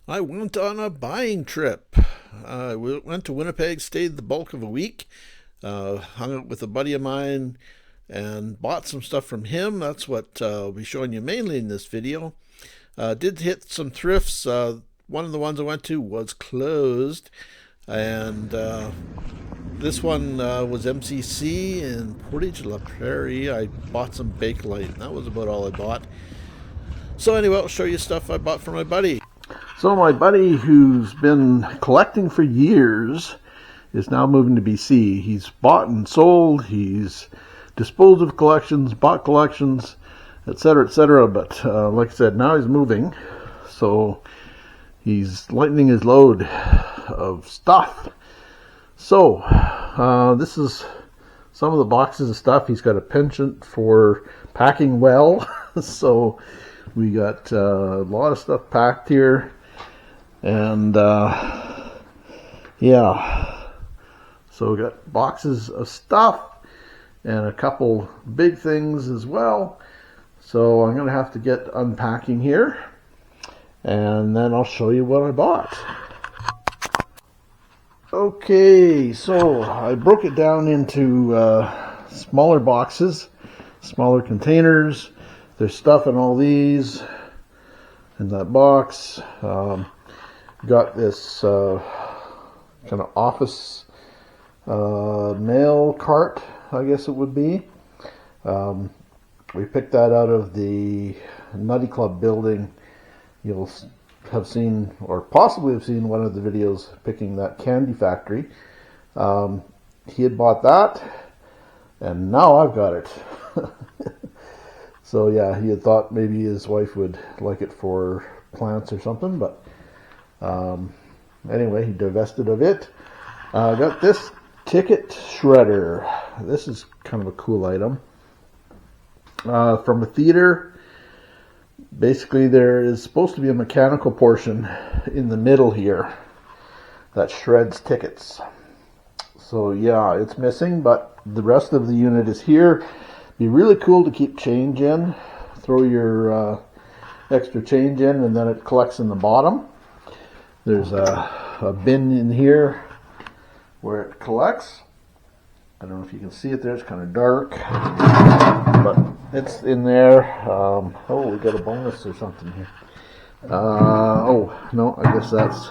I went on a buying trip. I went to Winnipeg, stayed the bulk of a week, hung out with a buddy of mine, and bought some stuff from him. That's what I'll be showing you mainly in this video. Did hit some thrifts. One of the ones I went to was closed, and this one was MCC in Portage La Prairie. I bought some Bakelite, and that was about all I bought. So anyway, I'll show you stuff I bought for my buddy. So my buddy, who's been collecting for years, is now moving to BC. He's bought and sold, he's disposed of collections, bought collections, etc., etc. But like I said, now he's moving, so he's lightening his load of stuff. So this is some of the boxes of stuff. He's got a penchant for packing well, so we got a lot of stuff packed here. And yeah, so we got boxes of stuff and a couple big things as well. So I'm gonna have to get unpacking here, and then I'll show you what I bought. Okay, so I broke it down into smaller boxes, smaller containers. There's stuff in all these in that box. Got this kind of office mail cart, I guess it would be. We picked that out of the Nutty Club building. You'll have seen, or possibly have seen, one of the videos picking that candy factory. He had bought that, and now I've got it. So yeah, he had thought maybe his wife would like it for plants or something, but anyway, he divested of it. Got this ticket shredder. This is kind of a cool item. From a theater. Basically, there is supposed to be a mechanical portion in the middle here that shreds tickets. So yeah, it's missing, but the rest of the unit is here. Be really cool to keep change in. Throw your extra change in, and then it collects in the bottom. There's a bin in here where it collects. I don't know if you can see it there, it's kind of dark, but it's in there. Oh, we got a bonus or something here. Oh, no, I guess that's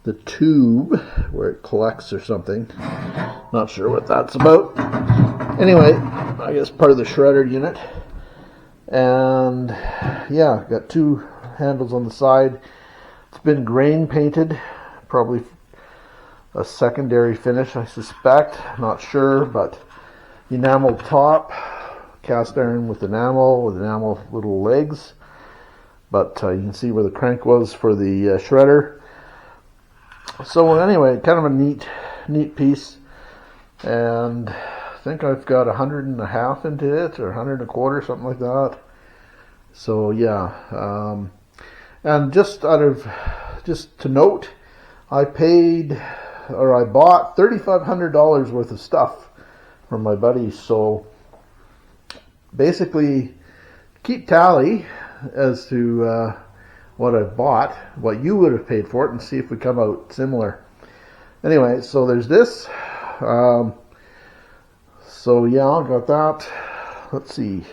the tube where it collects or something. Not sure what that's about. Anyway, I guess part of the shredder unit. And yeah, got two handles on the side. It's been grain painted, probably a secondary finish, I suspect. Not sure, but enamel top, cast iron with enamel little legs. But you can see where the crank was for the shredder. So anyway, kind of a neat piece. And I think I've got 100.5 into it, or 100.25, something like that. So yeah, and just to note, I bought $3,500 worth of stuff from my buddy. So basically, keep tally as to what I've bought, what you would have paid for it, and see if we come out similar. Anyway, so there's this. So yeah, I got that. Let's see.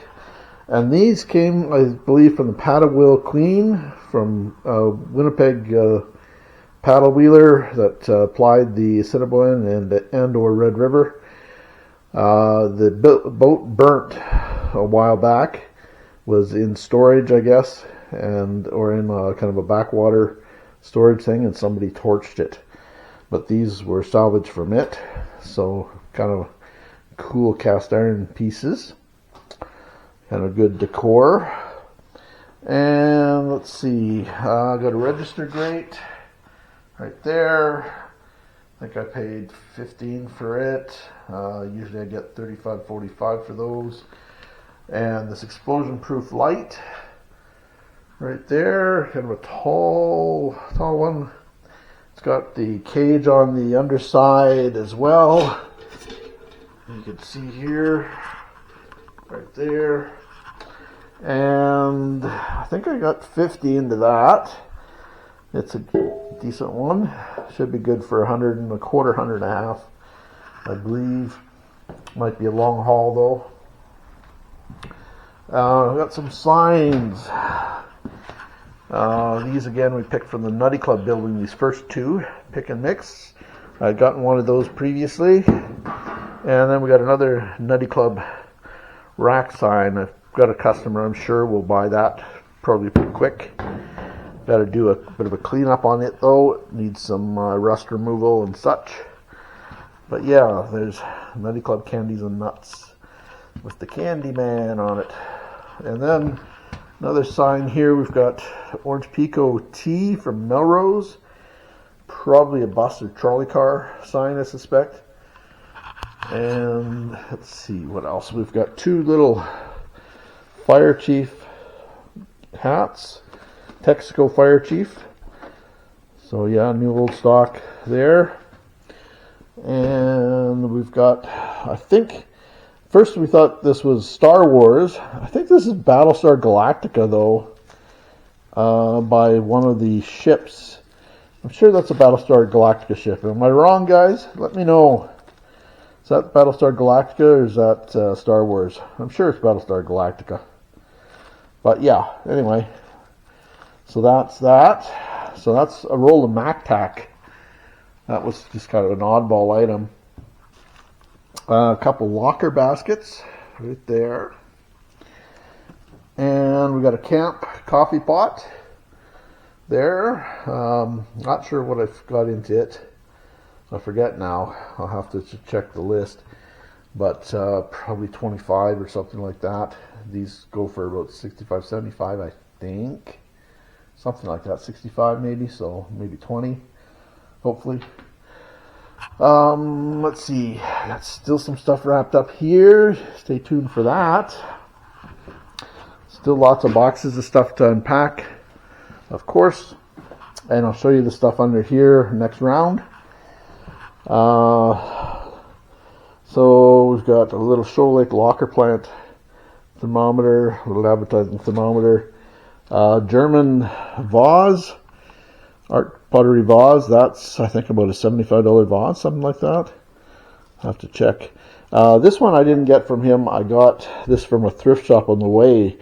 And these came, I believe, from the Paddle Wheel Queen from Winnipeg paddle wheeler that applied the Assiniboine and or Red River. The boat burnt a while back, was in storage, I guess, or in kind of a backwater storage thing, and somebody torched it. But these were salvaged from it, so kind of cool cast iron pieces, kind of good decor. And let's see, got a register grate right there. I think I paid $15 for it. Usually I get $35-45 for those. And this explosion proof light right there, kind of a tall one. It's got the cage on the underside as well. You can see here, right there. And I think I got 50 into that. It's a decent one. Should be good for 125, 150, I believe. Might be a long haul though. I've got some signs. These again we picked from the Nutty Club building, these first two, pick and mix. I'd gotten one of those previously. And then we got another Nutty Club rack sign. I've got a customer, I'm sure, will buy that probably pretty quick. Got to do a bit of a cleanup on it though. It needs some rust removal and such. But yeah, there's Nutty Club Candies and Nuts with the Candy Man on it. And then another sign here, we've got Orange Pico Tea from Melrose. Probably a bus or trolley car sign, I suspect. And let's see what else. We've got two little Fire Chief hats. Texaco Fire Chief. So yeah, new old stock there. And we've got, I think, first we thought this was Star Wars. I think this is Battlestar Galactica though, by one of the ships. I'm sure that's a Battlestar Galactica ship. Am I wrong, guys? Let me know. Is that Battlestar Galactica or is that Star Wars? I'm sure it's Battlestar Galactica. But yeah, anyway. So that's that. So that's a roll of MacTac. That was just kind of an oddball item. A couple locker baskets right there. And we got a camp coffee pot there. Not sure what I've got into it. I forget now. I'll have to check the list. But probably 25 or something like that. These go for about 65, 75, I think. Something like that. 65 maybe, so maybe 20. Hopefully. Let's see. Got still some stuff wrapped up here. Stay tuned for that. Still lots of boxes of stuff to unpack, of course. And I'll show you the stuff under here next round. So we've got a little Shoal Lake locker plant thermometer, a little advertising thermometer. German vase, art pottery vase. That's, I think, about a $75 vase, something like that. I'll have to check. This one I didn't get from him. I got this from a thrift shop on the way.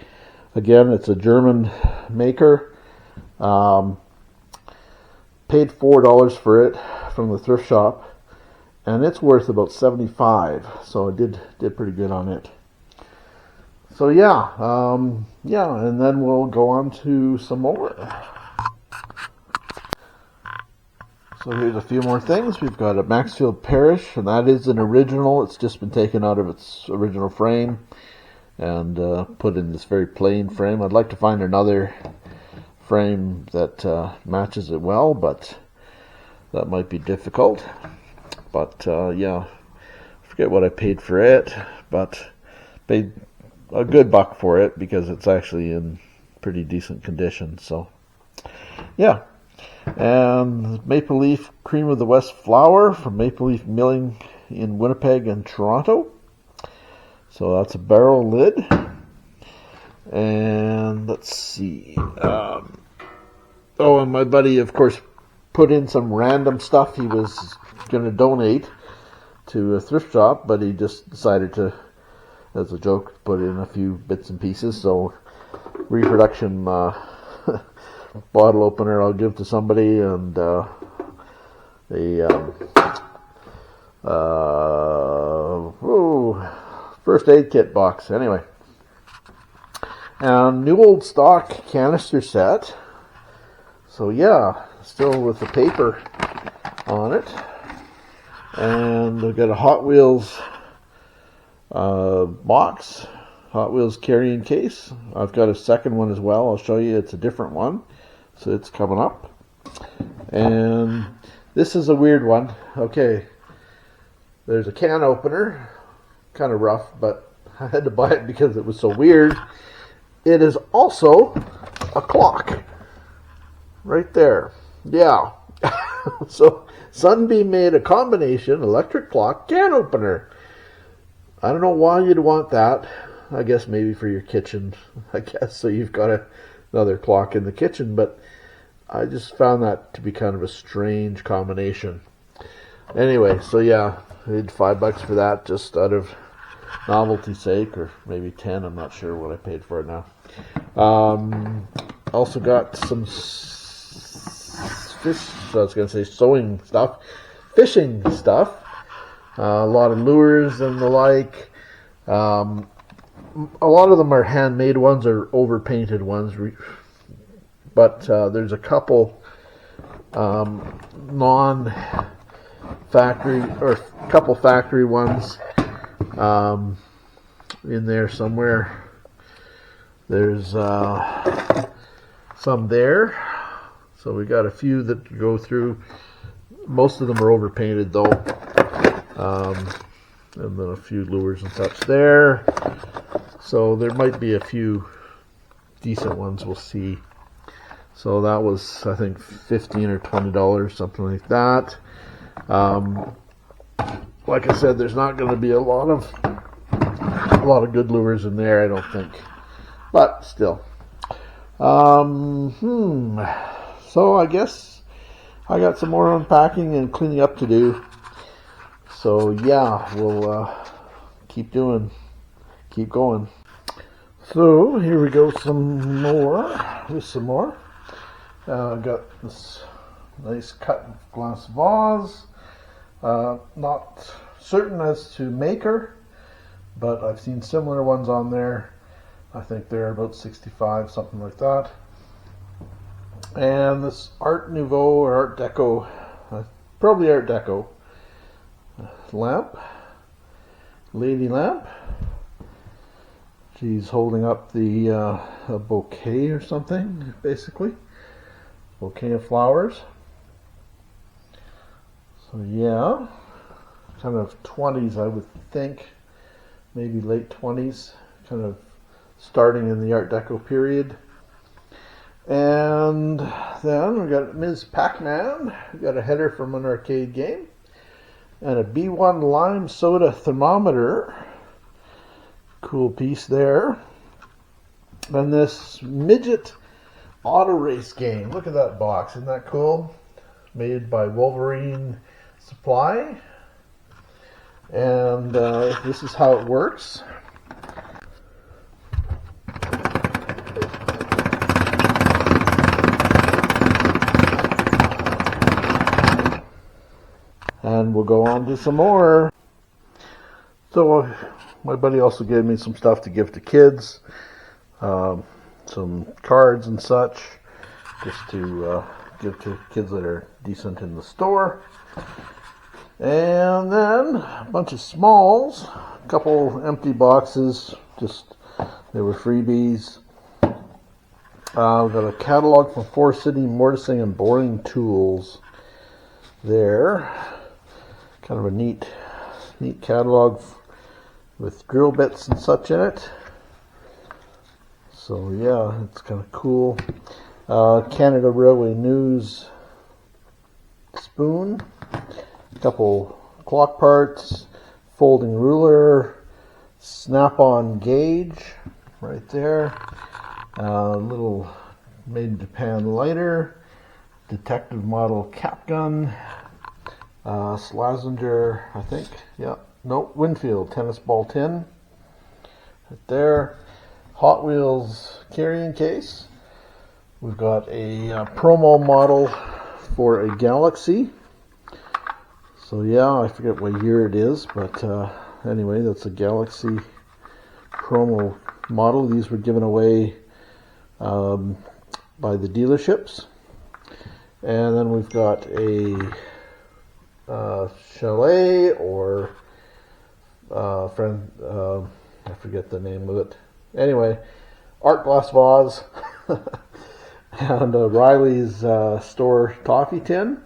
Again, it's a German maker. Paid $4 for it from the thrift shop, and it's worth about $75. So I did pretty good on it. So yeah, and then we'll go on to some more. So here's a few more things. We've got a Maxfield Parrish, and that is an original. It's just been taken out of its original frame and put in this very plain frame. I'd like to find another frame that matches it well, but that might be difficult. But yeah, I forget what I paid for it, but paid a good buck for it because it's actually in pretty decent condition. So yeah. And Maple Leaf Cream of the West flour from Maple Leaf Milling in Winnipeg and Toronto. So that's a barrel lid. And let's see. Oh, and my buddy, of course, put in some random stuff he was going to donate to a thrift shop, but he just decided to, as a joke, put in a few bits and pieces. So reproduction bottle opener I'll give to somebody, and first aid kit box. Anyway, and new old stock canister set. So yeah, still with the paper on it, and I've got a Hot Wheels box, Hot Wheels carrying case. I've got a second one as well. I'll show you. It's a different one. So it's coming up. And this is a weird one. Okay. There's a can opener. Kind of rough, but I had to buy it because it was so weird. It is also a clock. Right there. Yeah. So Sunbeam made a combination electric clock can opener. I don't know why you'd want that. I guess maybe for your kitchen. I guess so you've got another clock in the kitchen, but I just found that to be kind of a strange combination. Anyway, so yeah, I paid $5 for that just out of novelty's sake, or maybe 10. I'm not sure what I paid for it now. Also got some fish. I was going to say sewing stuff, fishing stuff. A lot of lures and the like. A lot of them are handmade ones or overpainted ones, but there's a couple non-factory or a couple factory ones in there somewhere. There's some there, so we got a few that go through. Most of them are overpainted though, and then a few lures and such there. So there might be a few decent ones, we'll see. So that was, I think, $15 or $20, something like that. Like I said, there's not going to be a lot of good lures in there, I don't think. But still. So I guess I got some more unpacking and cleaning up to do. So yeah, we'll keep going. So here we go, some more. Got this nice cut glass vase. Not certain as to maker, but I've seen similar ones on there. I think they're about 65, something like that. And this Art Nouveau or Art Deco, probably Art Deco lamp, lady lamp. She's holding up the a bouquet or something, basically. Bouquet of flowers. So yeah, kind of 20s, I would think, maybe late 20s, kind of starting in the Art Deco period. And then we got Ms. Pac-Man. We got a header from an arcade game, and a B1 lime soda thermometer. Cool piece there. And this midget auto race game. Look at that box. Isn't that cool? Made by Wolverine Supply. And this is how it works. And we'll go on to some more. So my buddy also gave me some stuff to give to kids, some cards and such, just to give to kids that are decent in the store. And then a bunch of smalls, a couple empty boxes, just they were freebies. We've got a catalog from Forest City Mortising and Boring Tools there. Kind of a neat catalog with drill bits and such in it. So yeah, it's kind of cool. Canada Railway News spoon, a couple clock parts, folding ruler, snap-on gauge right there, little made in Japan lighter, detective model cap gun, Slazenger, I think, yeah. No, Winfield tennis ball tin. Right there. Hot Wheels carrying case. We've got a promo model for a Galaxy. So yeah, I forget what year it is, but anyway, that's a Galaxy promo model. These were given away by the dealerships. And then we've got a chalet or friend, I forget the name of it. Anyway, art glass vase and Riley's store toffee tin.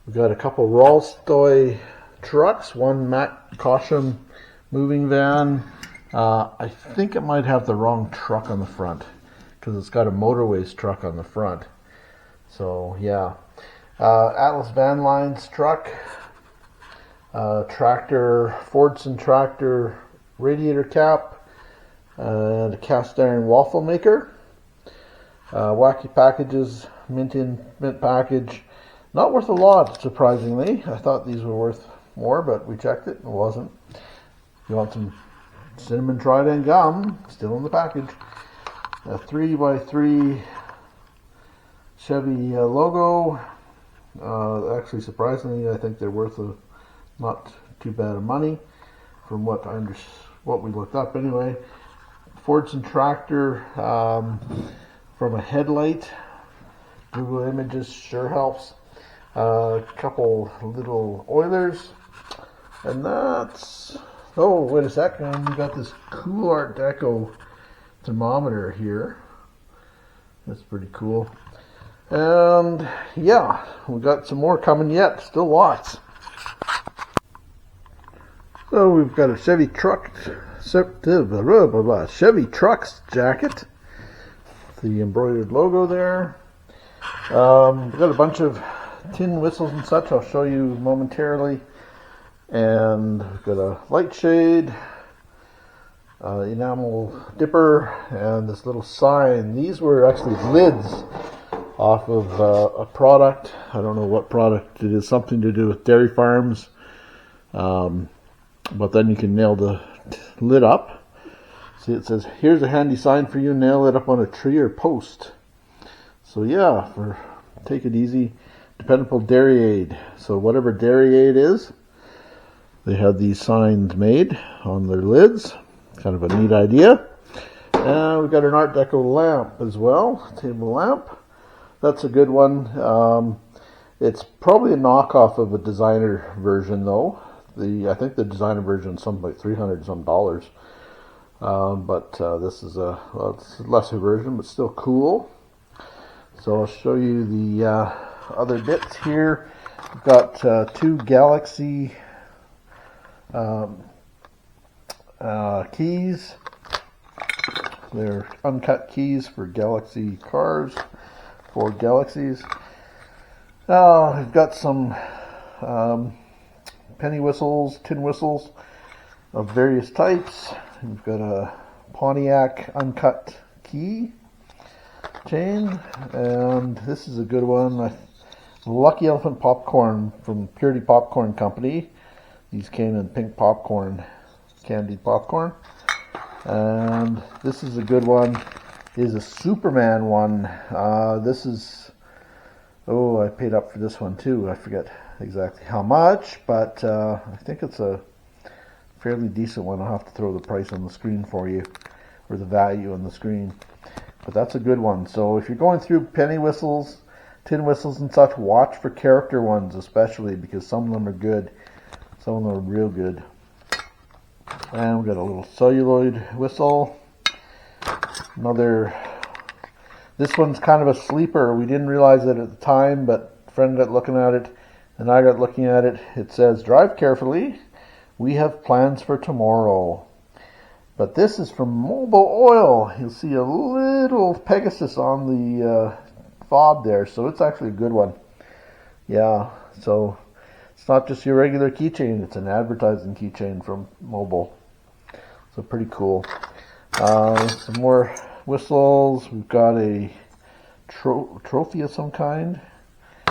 We've got a couple Rolstoy trucks, one Matt Cosham moving van. I think it might have the wrong truck on the front because it's got a Motorways truck on the front. So yeah. Atlas Van Lines truck, tractor, Fordson tractor radiator cap, and a cast iron waffle maker. Wacky packages, mint package. Not worth a lot, surprisingly. I thought these were worth more, but we checked it and it wasn't. If you want some cinnamon Trident gum, still in the package. A 3x3 Chevy logo. Actually, surprisingly, I think they're worth not too bad of money, from what we looked up anyway. Fordson tractor from a headlight. Google Images sure helps. A couple little Oilers, and that's. Oh, wait a second. We got this cool Art Deco thermometer here. That's pretty cool. And yeah, we got some more coming yet. Still lots. So we've got a Chevy Trucks jacket. The embroidered logo there. We've got a bunch of tin whistles and such. I'll show you momentarily. And we've got a light shade, enamel dipper, and this little sign. These were actually lids off of a product. I don't know what product it is. Something to do with dairy farms. But then you can nail the lid up. See, it says, "Here's a handy sign for you. Nail it up on a tree or post." So yeah, take it easy. Dependable Dairy Aid. So whatever Dairy Aid is, they have these signs made on their lids. Kind of a neat idea. And we've got an Art Deco lamp as well. Table lamp. That's a good one. It's probably a knockoff of a designer version though. I think the designer version is something like $300 some. But this is it's a lesser version, but still cool. So I'll show you the other bits here. We've got two Galaxy keys. They're uncut keys for Galaxy cars, for Galaxies. We've got some penny whistles, tin whistles of various types. We've got a Pontiac uncut key chain, and this is a good one. Lucky Elephant popcorn from Purity Popcorn Company. These came in pink popcorn, candied popcorn. And this is a good one. Is a Superman one. This is, I paid up for this one too. I forget exactly how much, but I think it's a fairly decent one. I'll have to throw the price on the screen for you, or the value on the screen. But that's a good one. So if you're going through penny whistles, tin whistles and such, watch for character ones especially, because some of them are good. Some of them are real good. And we've got a little celluloid whistle. This one's kind of a sleeper. We didn't realize it at the time, but a friend got looking at it, and I got looking at it. It says, "Drive carefully. We have plans for tomorrow." But this is from Mobil Oil. You'll see a little Pegasus on the fob there, so it's actually a good one. Yeah, so it's not just your regular keychain, it's an advertising keychain from Mobil. So pretty cool. Some more whistles. We've got a trophy of some kind.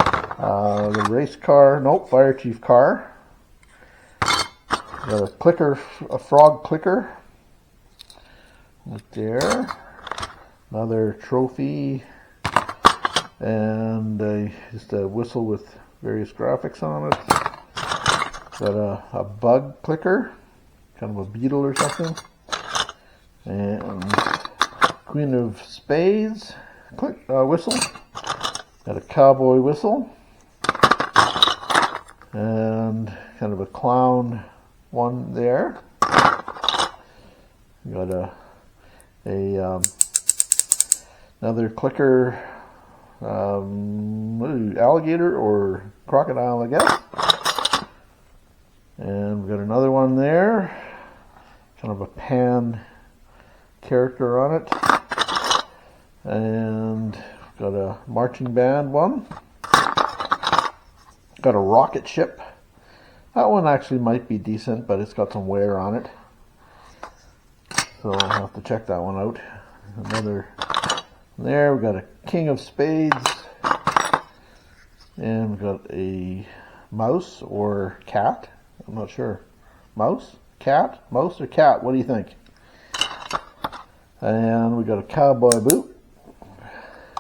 The race car, fire chief car. Got a clicker, a frog clicker. Right there. Another trophy. And just a whistle with various graphics on it. Got a bug clicker, kind of a beetle or something. And Queen of Spades whistle. Got a cowboy whistle. And kind of a clown one there. Got another clicker, alligator or crocodile, I guess. And we've got another one there, kind of a pan character on it. And got a marching band one. Got a rocket ship. That one actually might be decent, but it's got some wear on it. So I'll have to check that one out. Another There, we got a king of spades. And we've got a mouse or cat. I'm not sure. Mouse? Cat? Mouse or cat? What do you think? And we got a cowboy boot.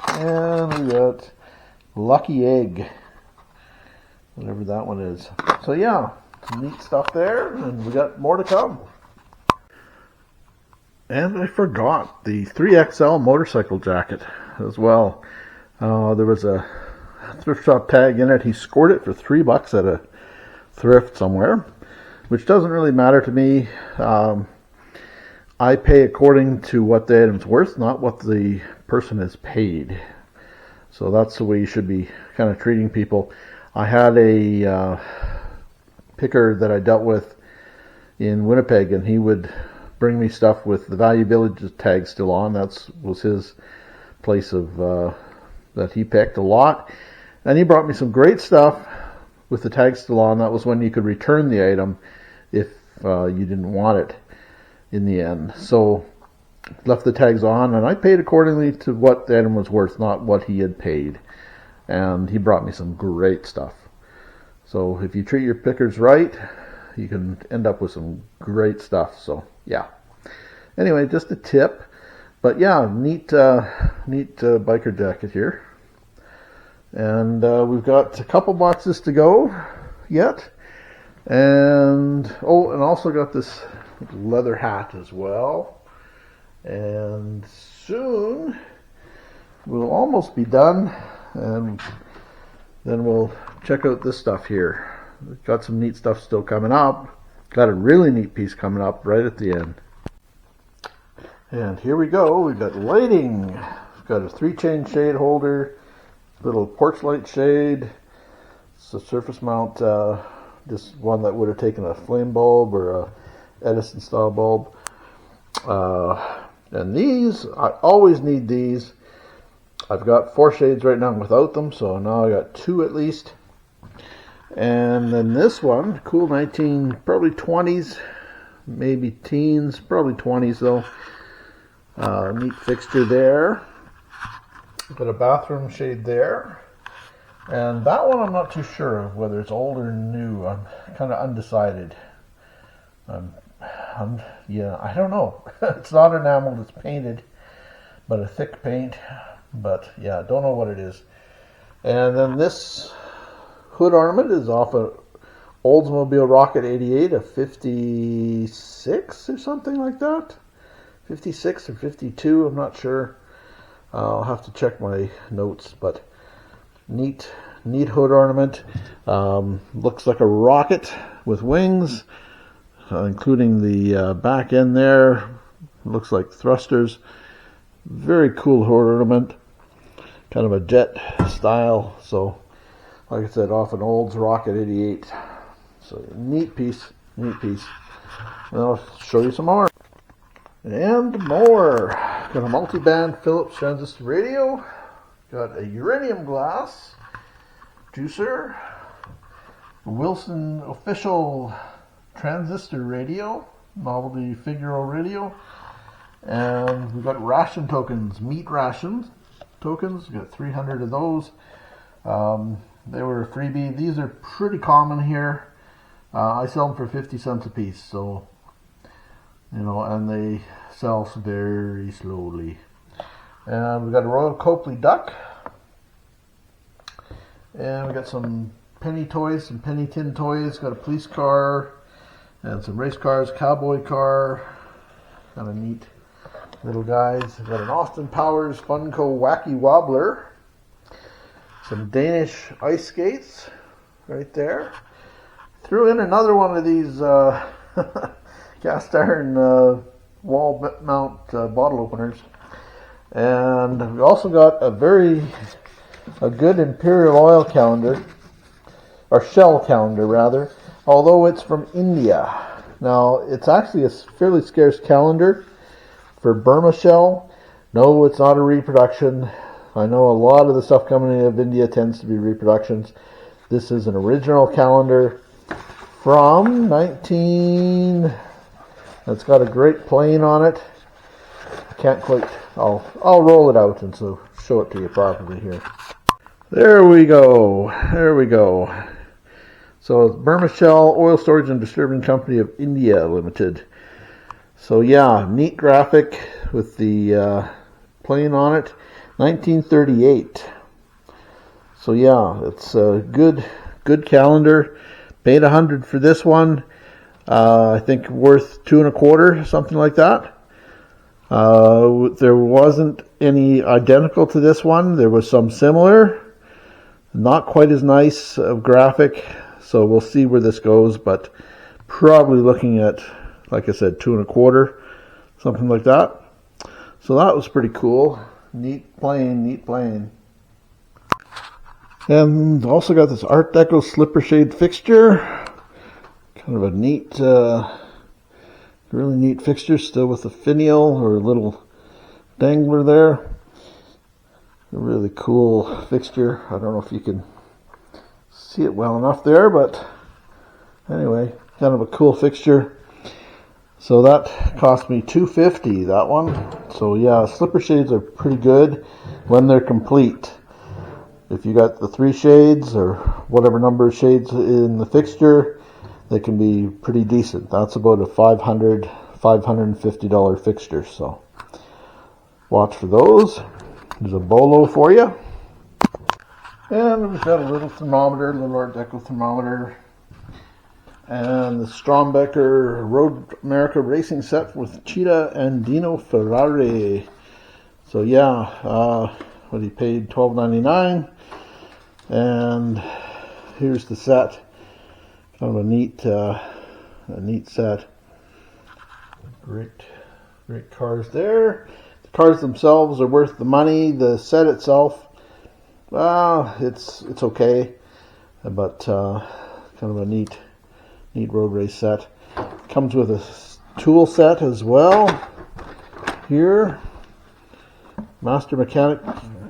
And we got lucky egg. Whatever that one is. So yeah, some neat stuff there. And we got more to come. And I forgot the 3XL motorcycle jacket as well. There was a thrift shop tag in it. He scored it for $3 at a thrift somewhere, which doesn't really matter to me. I pay according to what the item's worth, not what the person has paid. So that's the way you should be kind of treating people. I had a picker that I dealt with in Winnipeg, and he would bring me stuff with the valuability tag still on. That was his place of that he picked a lot. And he brought me some great stuff with the tag still on. That was when you could return the item if you didn't want it in the end. So left the tags on, and I paid accordingly to what the item was worth, not what he had paid. And he brought me some great stuff. So if you treat your pickers right, you can end up with some great stuff. So yeah. Anyway, just a tip. But yeah, neat biker jacket here. And we've got a couple boxes to go yet. And also got this leather hat as well. And soon we'll almost be done. And then we'll check out this stuff here. We've got some neat stuff still coming up. Got a really neat piece coming up right at the end. And here we go. We've got lighting. We've got a 3-chain shade holder, little porch light shade. It's a surface mount, just one that would have taken a flame bulb or a Edison style bulb. And these, I always need these. I've got 4 shades right now without them, so now I got 2 at least. And then this one, cool 19, probably 20s, maybe teens, probably 20s though. Neat fixture there. Got a bathroom shade there. And that one I'm not too sure of whether it's old or new. I'm kind of undecided. Yeah, I don't know. It's not enameled, it's painted, but a thick paint. But yeah, don't know what it is. And then this hood ornament is off a Oldsmobile Rocket 88, a 56 or something like that. 56 or 52, I'm not sure. I'll have to check my notes, but neat hood ornament. Looks like a rocket with wings, including the back end there. Looks like thrusters. Very cool hood ornament. Kind of a jet style. So, like I said, off an Olds Rocket 88. So, neat piece. And I'll show you some more. And more. Got a multi-band Philips transistor radio. Got a uranium glass juicer. A Wilson official transistor radio. Novelty Figaro radio. And we've got ration tokens, meat ration tokens. We've got 300 of those. They were a freebie. These are pretty common here. I sell them for 50 cents a piece. So, and they sell very slowly. And we've got a Royal Copley duck. And we got some penny toys, some penny tin toys. Got a police car and some race cars, cowboy car. Kind of neat little guys. We've got an Austin Powers Funko Wacky Wobbler. Some Danish ice skates right there. Threw in another one of these cast iron wall mount bottle openers. And we also got a good Imperial Oil calendar, or shell calendar rather, although it's from India. Now, it's actually a fairly scarce calendar for Burma shell. No, it's not a reproduction. I know a lot of the stuff coming out of India tends to be reproductions. This is an original calendar from it's got a great plane on it. can't quite, I'll roll it out and so show it to you properly here. There we go. So it's Burma Shell Oil Storage and Distributing Company of India Limited. So yeah, neat graphic with the plane on it. 1938. So yeah, it's a good calendar. Paid $100 for this one. I think worth $2.25, something like that. There wasn't any identical to this one. There was some similar. Not quite as nice of graphic. So we'll see where this goes, but probably looking at, like I said, $2.25, something like that. So that was pretty cool. Neat plane. And also got this Art Deco slipper shade fixture. Kind of a neat, really neat fixture, still with a finial or a little dangler there. A really cool fixture. I don't know if you can see it well enough there, but anyway, kind of a cool fixture. So that cost me $2.50, that one. So yeah, slipper shades are pretty good when they're complete. If you got the 3 shades or whatever number of shades in the fixture, they can be pretty decent. That's about a $550 fixture. So watch for those. There's a bolo for you. And we've got a little thermometer, a little Art Deco thermometer. And the Strombecker Road America Racing set with Cheetah and Dino Ferrari. So yeah, what he paid $12.99. And here's the set. Kind of a neat set. Great cars there. The cars themselves are worth the money. The set itself, it's okay, but kind of a neat road race set. Comes with a tool set as well. Here, Master Mechanic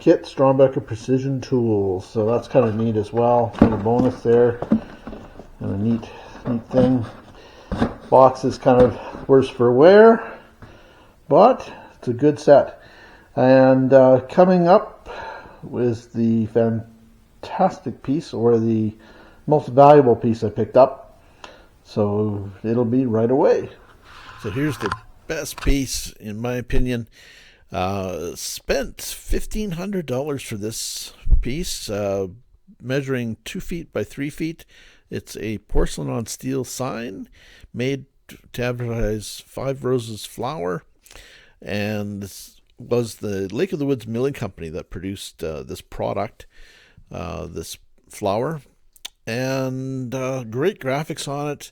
Kit, Strombecker Precision Tools. So that's kind of neat as well. A bonus there, and a neat thing. Box is kind of worse for wear, but it's a good set. And coming up is the fantastic piece, or the most valuable piece I picked up. So it'll be right away. So here's the best piece, in my opinion. Spent $1,500 for this piece, measuring 2 feet by 3 feet. It's a porcelain on steel sign made to advertise Five Roses flour. And this was the Lake of the Woods Milling Company that produced this product, this flour. And great graphics on it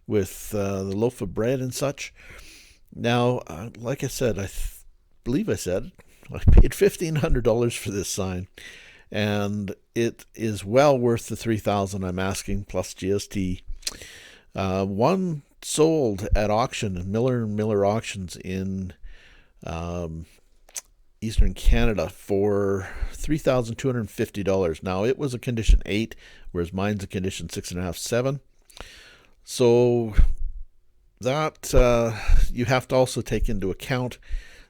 with the loaf of bread and such. Now, like I said, I believe I said I paid $1,500 for this sign, and it is well worth the $3,000 I'm asking plus GST. One sold at auction, Miller & Miller Auctions in Eastern Canada for $3,250. Now, it was a condition 8, whereas mine's a condition 6.5, 7. So that you have to also take into account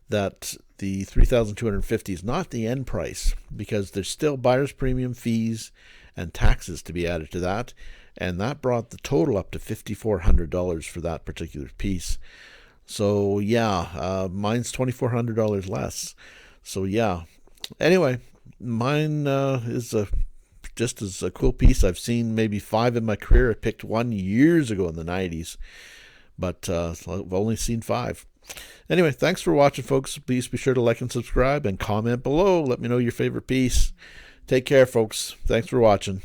that the $3,250 is not the end price, because there's still buyer's premium fees and taxes to be added to that, and that brought the total up to $5,400 for that particular piece. So yeah, mine's $2,400 less. So yeah. Anyway, mine is just as a cool piece. I've seen maybe 5 in my career. I picked one years ago in the 90s, but I've only seen 5. Anyway, thanks for watching, folks. Please be sure to like and subscribe and comment below. Let me know your favorite piece. Take care, folks. Thanks for watching.